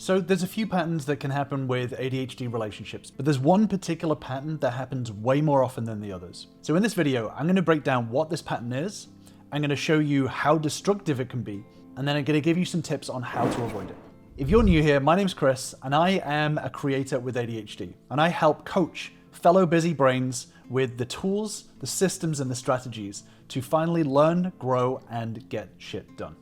So there's a few patterns that can happen with ADHD relationships, but there's one particular pattern that happens way more often than the others. So in this video, I'm going to break down what this pattern is, I'm going to show you how destructive it can be, and then I'm going to give you some tips on how to avoid it. If you're new here, my name's Chris, and I am a creator with ADHD, and I help coach fellow busy brains with the tools, the systems, and the strategies to finally learn, grow, and get shit done.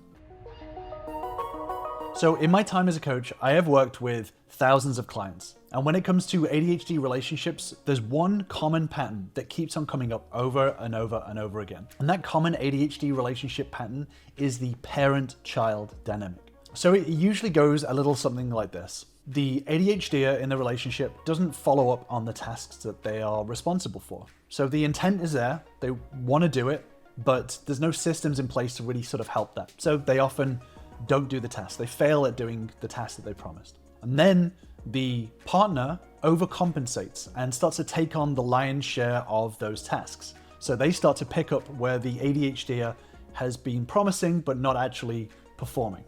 So in my time as a coach, I have worked with thousands of clients. And when it comes to ADHD relationships, there's one common pattern that keeps on coming up over and over and over again. And that common ADHD relationship pattern is the parent-child dynamic. So it usually goes a little something like this. The ADHDer in the relationship doesn't follow up on the tasks that they are responsible for. So the intent is there, they want to do it, but there's no systems in place to really sort of help that. So they often don't do the task. They fail at doing the task that they promised. And then the partner overcompensates and starts to take on the lion's share of those tasks. So they start to pick up where the ADHDer has been promising but not actually performing.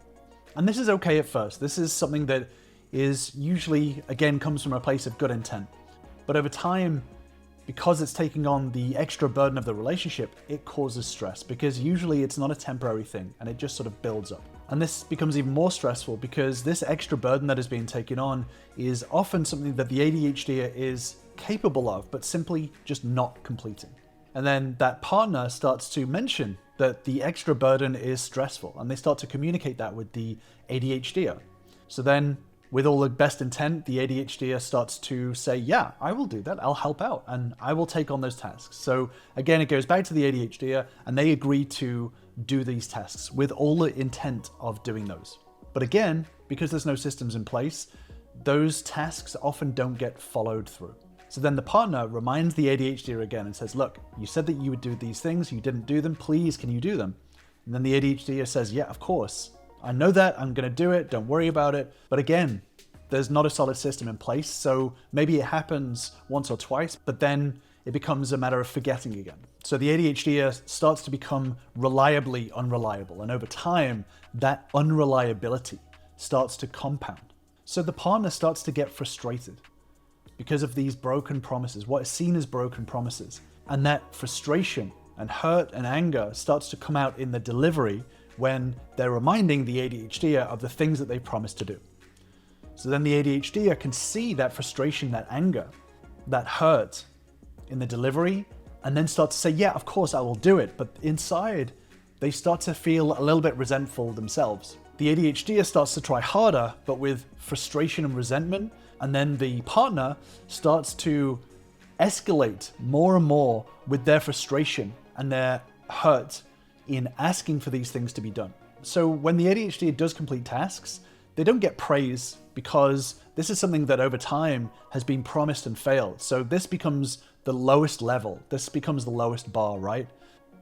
And this is okay at first. This is something that is usually, again, comes from a place of good intent. But over time, because it's taking on the extra burden of the relationship, it causes stress because usually it's not a temporary thing and it just sort of builds up. And this becomes even more stressful because this extra burden that is being taken on is often something that the ADHD is capable of, but simply just not completing. And then that partner starts to mention that the extra burden is stressful and they start to communicate that with the ADHD. So then with all the best intent, the ADHD starts to say, yeah, I will do that. I'll help out and I will take on those tasks. So again, it goes back to the ADHD and they agree to do these tasks with all the intent of doing those. But again, because there's no systems in place, those tasks often don't get followed through. So then the partner reminds the ADHD again and says, look, you said that you would do these things, you didn't do them, please, can you do them? And then the ADHD says, yeah, of course. I know that, I'm gonna do it, don't worry about it. But again, there's not a solid system in place, so maybe it happens once or twice, but then it becomes a matter of forgetting again. So the ADHD starts to become reliably unreliable, and over time, that unreliability starts to compound. So the partner starts to get frustrated because of these broken promises, what is seen as broken promises. And that frustration and hurt and anger starts to come out in the delivery when they're reminding the ADHD of the things that they promised to do. So then the ADHD can see that frustration, that anger, that hurt in the delivery, and then start to say, yeah, of course I will do it. But inside, they start to feel a little bit resentful themselves. The ADHD starts to try harder, but with frustration and resentment. And then the partner starts to escalate more and more with their frustration and their hurt in asking for these things to be done. So when the ADHD does complete tasks, they don't get praise because this is something that over time has been promised and failed. So this becomes the lowest level. This becomes the lowest bar, right?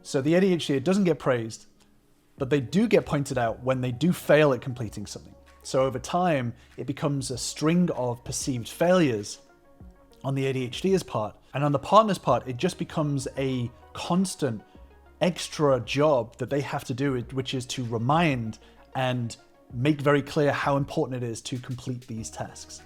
So the ADHD doesn't get praised, but they do get pointed out when they do fail at completing something. So over time, it becomes a string of perceived failures on the ADHD's part. And on the partner's part, it just becomes a constant extra job that they have to do, which is to remind and make very clear how important it is to complete these tasks.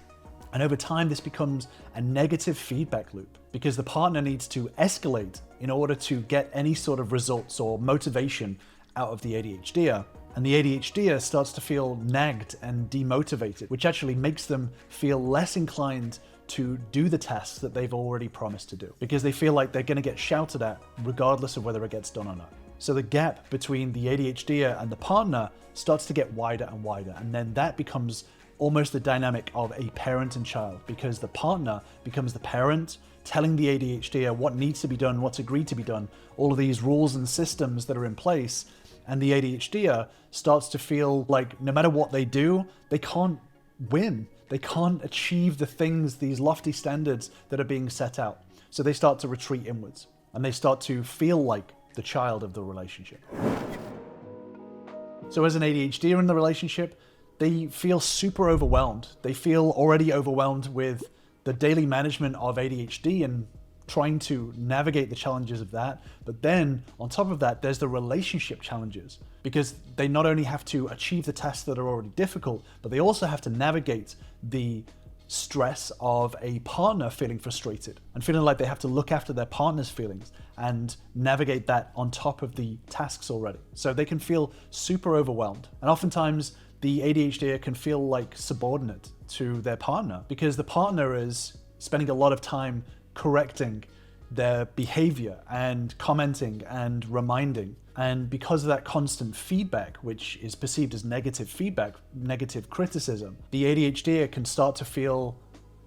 And over time, this becomes a negative feedback loop because the partner needs to escalate in order to get any sort of results or motivation out of the ADHD. And the ADHD starts to feel nagged and demotivated, which actually makes them feel less inclined to do the tasks that they've already promised to do because they feel like they're going to get shouted at regardless of whether it gets done or not. So the gap between the ADHD and the partner starts to get wider and wider. And then that becomes almost the dynamic of a parent and child because the partner becomes the parent telling the ADHD what needs to be done, what's agreed to be done, all of these rules and systems that are in place. And the ADHD starts to feel like no matter what they do, they can't win. They can't achieve the things, these lofty standards that are being set out. So they start to retreat inwards and they start to feel like the child of the relationship. So as an ADHD in the relationship, they feel super overwhelmed. They feel already overwhelmed with the daily management of ADHD and trying to navigate the challenges of that. But then on top of that, there's the relationship challenges, because they not only have to achieve the tasks that are already difficult, but they also have to navigate the stress of a partner feeling frustrated and feeling like they have to look after their partner's feelings and navigate that on top of the tasks already. So they can feel super overwhelmed. And oftentimes the ADHD can feel like subordinate to their partner, because the partner is spending a lot of time correcting their behavior and commenting and reminding. And because of that constant feedback, which is perceived as negative feedback, negative criticism, the ADHD can start to feel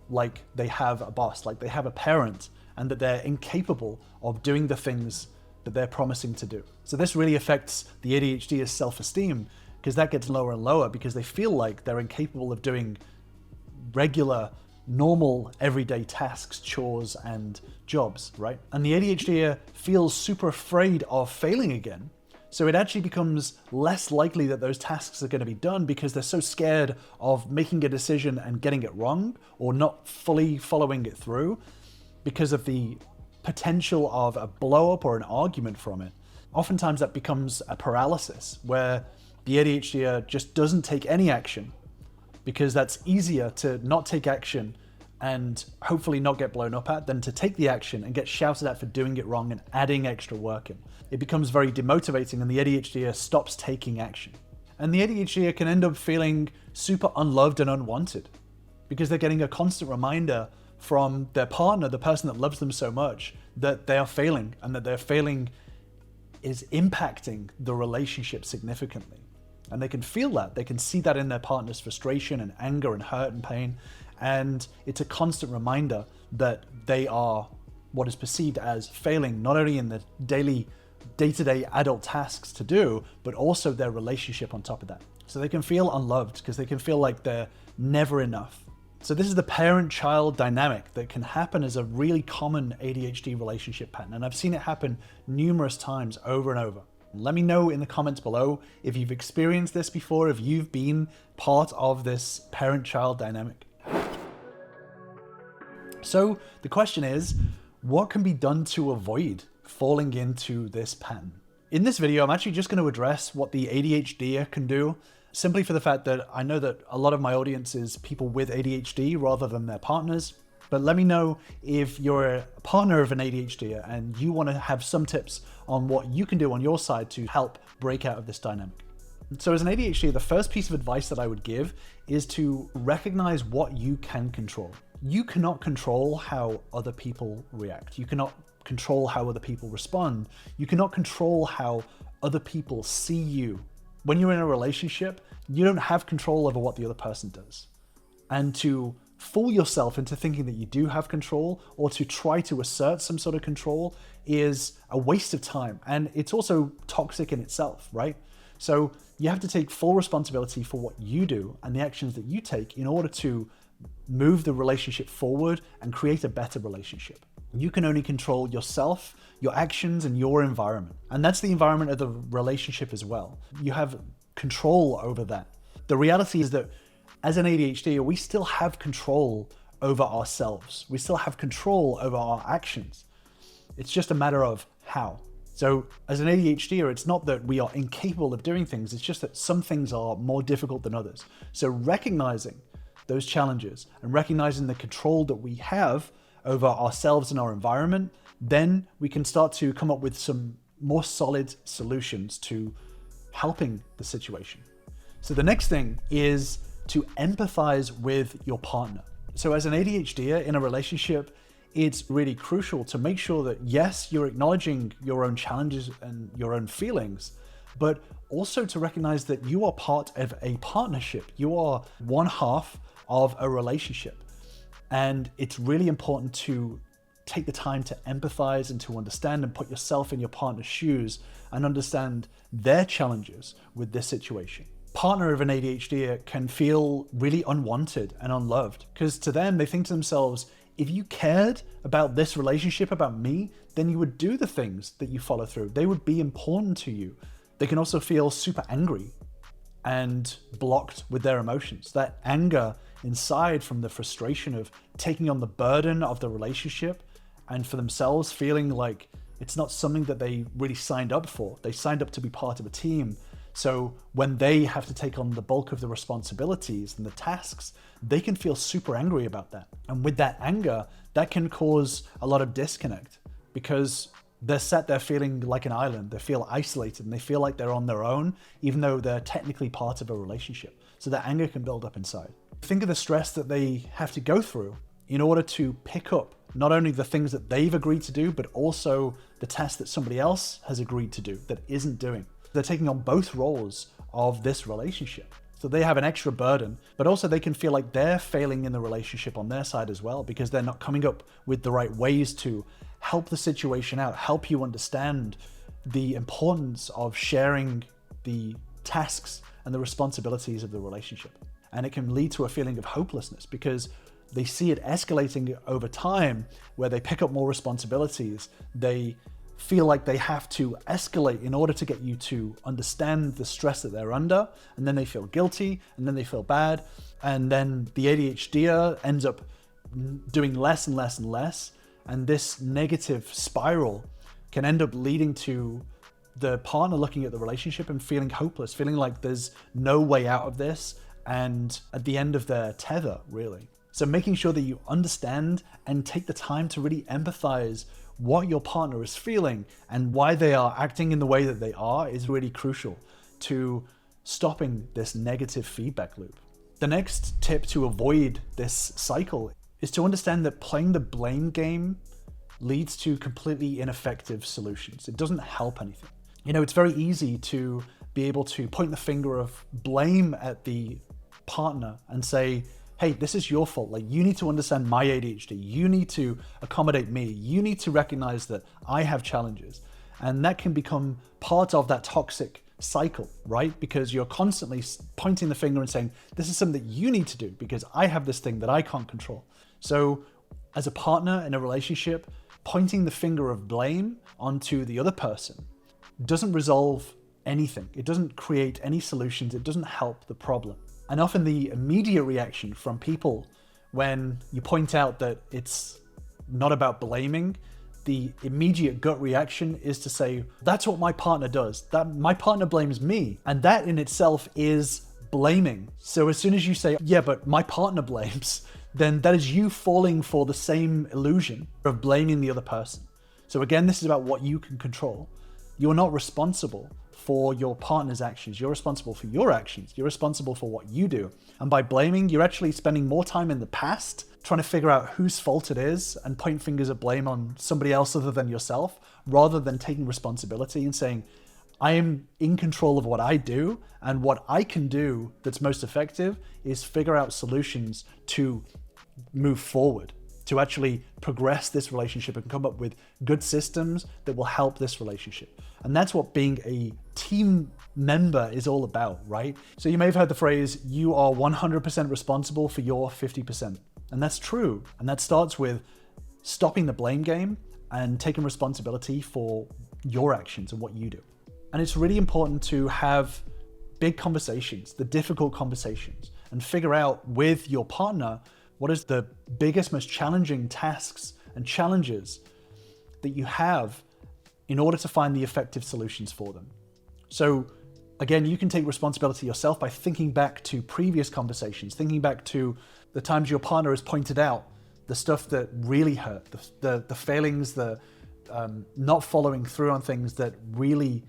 like they have a boss, like they have a parent, and that they're incapable of doing the things that they're promising to do. So this really affects the ADHD's self-esteem, because that gets lower and lower because they feel like they're incapable of doing regular, normal, everyday tasks, chores, and jobs, right? And the ADHD feels super afraid of failing again. So it actually becomes less likely that those tasks are going to be done because they're so scared of making a decision and getting it wrong or not fully following it through because of the potential of a blow up or an argument from it. Oftentimes that becomes a paralysis where the ADHD just doesn't take any action, because that's easier to not take action and hopefully not get blown up at than to take the action and get shouted at for doing it wrong and adding extra work in. It becomes very demotivating and the ADHD stops taking action. And the ADHD can end up feeling super unloved and unwanted because they're getting a constant reminder from their partner, the person that loves them so much, that they are failing and that their failing is impacting the relationship significantly. And they can feel that. They can see that in their partner's frustration and anger and hurt and pain. And it's a constant reminder that they are what is perceived as failing, not only in the daily, day-to-day adult tasks to do, but also their relationship on top of that. So they can feel unloved because they can feel like they're never enough. So this is the parent-child dynamic that can happen as a really common ADHD relationship pattern. And I've seen it happen numerous times over and over. Let me know in the comments below if you've experienced this before, if you've been part of this parent-child dynamic. So the question is, what can be done to avoid falling into this pattern? In this video, I'm actually just going to address what the ADHD can do, simply for the fact that I know that a lot of my audience is people with ADHD rather than their partners. But let me know if you're a partner of an ADHD and you want to have some tips on what you can do on your side to help break out of this dynamic. So as an ADHD, the first piece of advice that I would give is to recognize what you can control. You cannot control how other people react. You cannot control how other people respond. You cannot control how other people see you. When you're in a relationship, you don't have control over what the other person does. And to fool yourself into thinking that you do have control or to try to assert some sort of control is a waste of time. And it's also toxic in itself, right? So you have to take full responsibility for what you do and the actions that you take in order to move the relationship forward and create a better relationship. You can only control yourself, your actions, and your environment. And that's the environment of the relationship as well. You have control over that. The reality is that as an ADHD, we still have control over ourselves. We still have control over our actions. It's just a matter of how. So as an ADHD, it's not that we are incapable of doing things. It's just that some things are more difficult than others. So recognizing those challenges and recognizing the control that we have over ourselves and our environment, then we can start to come up with some more solid solutions to helping the situation. So the next thing is to empathize with your partner. So as an ADHD in a relationship, it's really crucial to make sure that yes, you're acknowledging your own challenges and your own feelings, but also to recognize that you are part of a partnership. You are one half of a relationship. And it's really important to take the time to empathize and to understand and put yourself in your partner's shoes and understand their challenges with this situation. Partner of an ADHD can feel really unwanted and unloved because to them, they think to themselves, if you cared about this relationship, about me, then you would do the things that you follow through. They would be important to you. They can also feel super angry and blocked with their emotions. That anger inside from the frustration of taking on the burden of the relationship and for themselves feeling like it's not something that they really signed up for. They signed up to be part of a team. So when they have to take on the bulk of the responsibilities and the tasks, they can feel super angry about that. And with that anger, that can cause a lot of disconnect because they're sat there feeling like an island. They feel isolated and they feel like they're on their own, even though they're technically part of a relationship. So that anger can build up inside. Think of the stress that they have to go through in order to pick up not only the things that they've agreed to do, but also the tasks that somebody else has agreed to do that isn't doing. They're taking on both roles of this relationship. So they have an extra burden, but also they can feel like they're failing in the relationship on their side as well because they're not coming up with the right ways to help the situation out, help you understand the importance of sharing the tasks and the responsibilities of the relationship. And it can lead to a feeling of hopelessness because they see it escalating over time where they pick up more responsibilities. They feel like they have to escalate in order to get you to understand the stress that they're under, and then they feel guilty, and then they feel bad, and then the ADHDer ends up doing less and less and less, and this negative spiral can end up leading to the partner looking at the relationship and feeling hopeless, feeling like there's no way out of this, and at the end of their tether, really. So making sure that you understand and take the time to really empathize what your partner is feeling and why they are acting in the way that they are is really crucial to stopping this negative feedback loop. The next tip to avoid this cycle is to understand that playing the blame game leads to completely ineffective solutions. It doesn't help anything. You know, it's very easy to be able to point the finger of blame at the partner and say, hey, this is your fault. Like, you need to understand my ADHD. You need to accommodate me. You need to recognize that I have challenges. And that can become part of that toxic cycle, right? Because you're constantly pointing the finger and saying, this is something that you need to do because I have this thing that I can't control. So as a partner in a relationship, pointing the finger of blame onto the other person doesn't resolve anything. It doesn't create any solutions. It doesn't help the problem. And often the immediate reaction from people when you point out that it's not about blaming, the immediate gut reaction is to say, that's what my partner does. That my partner blames me. And that in itself is blaming. So as soon as you say, yeah, but my partner blames, then that is you falling for the same illusion of blaming the other person. So again, this is about what you can control. You're not responsible for your partner's actions. You're responsible for your actions. You're responsible for what you do. And by blaming, you're actually spending more time in the past trying to figure out whose fault it is and point fingers of blame on somebody else other than yourself, rather than taking responsibility and saying, I am in control of what I do, and what I can do that's most effective is figure out solutions to move forward, to actually progress this relationship and come up with good systems that will help this relationship. And that's what being a team member is all about, right? So you may have heard the phrase, you are 100% responsible for your 50%. And that's true. And that starts with stopping the blame game and taking responsibility for your actions and what you do. And it's really important to have big conversations, the difficult conversations, and figure out with your partner what is the biggest, most challenging tasks and challenges that you have in order to find the effective solutions for them. So again, you can take responsibility yourself by thinking back to previous conversations, thinking back to the times your partner has pointed out the stuff that really hurt, the failings, the not following through on things that really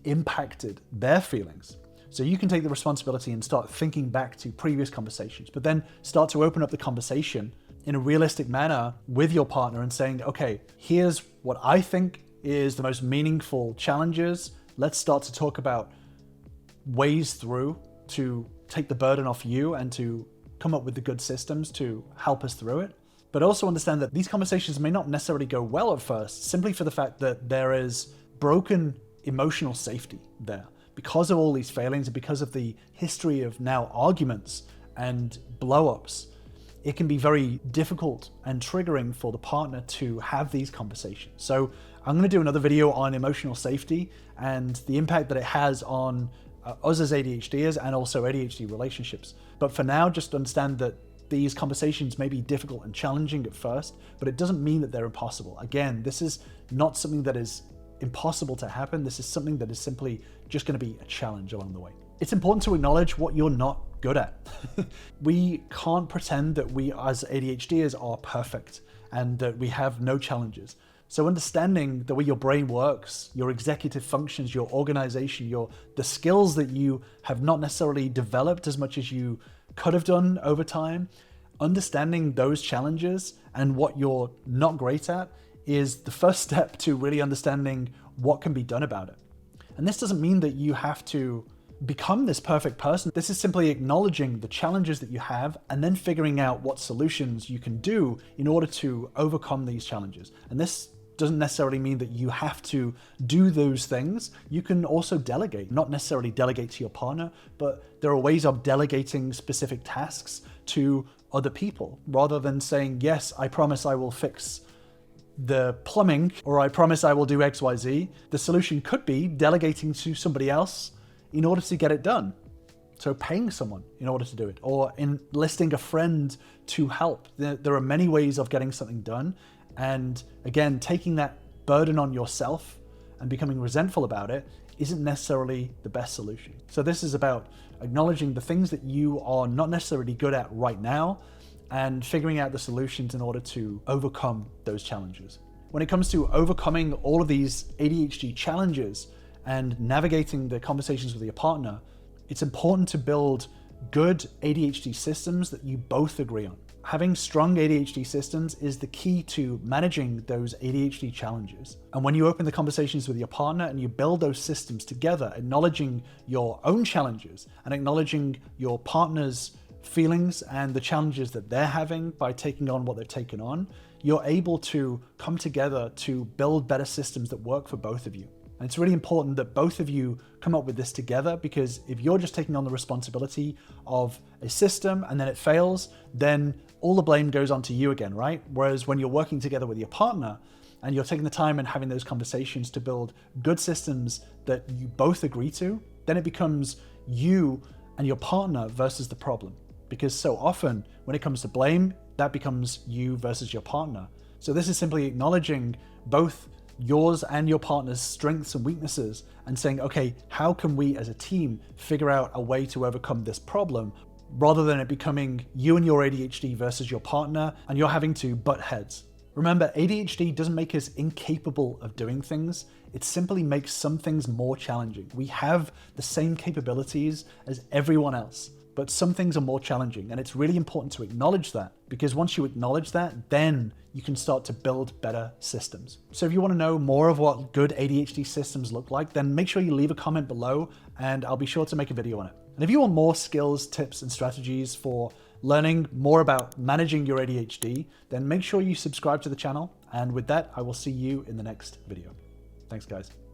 impacted their feelings. So you can take the responsibility and start thinking back to previous conversations, but then start to open up the conversation in a realistic manner with your partner and saying, okay, here's what I think is the most meaningful challenges. Let's start to talk about ways through to take the burden off you and to come up with the good systems to help us through it. But also understand that these conversations may not necessarily go well at first, simply for the fact that there is broken emotional safety there. Because of all these failings and because of the history of now arguments and blow-ups, it can be very difficult and triggering for the partner to have these conversations. So I'm going to do another video on emotional safety and the impact that it has on us as ADHDers and also ADHD relationships. But for now, just understand that these conversations may be difficult and challenging at first, but it doesn't mean that they're impossible. Again, this is not something that is impossible to happen. This is something that is simply just going to be a challenge along the way. It's important to acknowledge what you're not good at. We can't pretend that we as ADHDers are perfect and that we have no challenges. So understanding the way your brain works, your executive functions, your organization, the skills that you have not necessarily developed as much as you could have done over time, understanding those challenges and what you're not great at is the first step to really understanding what can be done about it. And this doesn't mean that you have to become this perfect person. This is simply acknowledging the challenges that you have and then figuring out what solutions you can do in order to overcome these challenges. And this doesn't necessarily mean that you have to do those things. You can also delegate, not necessarily delegate to your partner, but there are ways of delegating specific tasks to other people rather than saying, yes, I promise I will fix the plumbing, or I promise I will do XYZ. The solution could be delegating to somebody else in order to get it done. So paying someone in order to do it, or enlisting a friend to help. There are many ways of getting something done. And again, taking that burden on yourself and becoming resentful about it isn't necessarily the best solution. So this is about acknowledging the things that you are not necessarily good at right now and figuring out the solutions in order to overcome those challenges. When it comes to overcoming all of these ADHD challenges and navigating the conversations with your partner, it's important to build good ADHD systems that you both agree on. Having strong ADHD systems is the key to managing those ADHD challenges. And when you open the conversations with your partner and you build those systems together, acknowledging your own challenges and acknowledging your partner's feelings and the challenges that they're having by taking on what they've taken on, you're able to come together to build better systems that work for both of you. And it's really important that both of you come up with this together, because if you're just taking on the responsibility of a system and then it fails, then all the blame goes onto you again, right? Whereas when you're working together with your partner and you're taking the time and having those conversations to build good systems that you both agree to, then it becomes you and your partner versus the problem. Because so often when it comes to blame, that becomes you versus your partner. So this is simply acknowledging both yours and your partner's strengths and weaknesses and saying, okay, how can we as a team figure out a way to overcome this problem, rather than it becoming you and your ADHD versus your partner and you're having to butt heads. Remember, ADHD doesn't make us incapable of doing things. It simply makes some things more challenging. We have the same capabilities as everyone else, but some things are more challenging. And it's really important to acknowledge that, because once you acknowledge that, then you can start to build better systems. So if you want to know more of what good ADHD systems look like, then make sure you leave a comment below and I'll be sure to make a video on it. And if you want more skills, tips, and strategies for learning more about managing your ADHD, then make sure you subscribe to the channel. And with that, I will see you in the next video. Thanks, guys.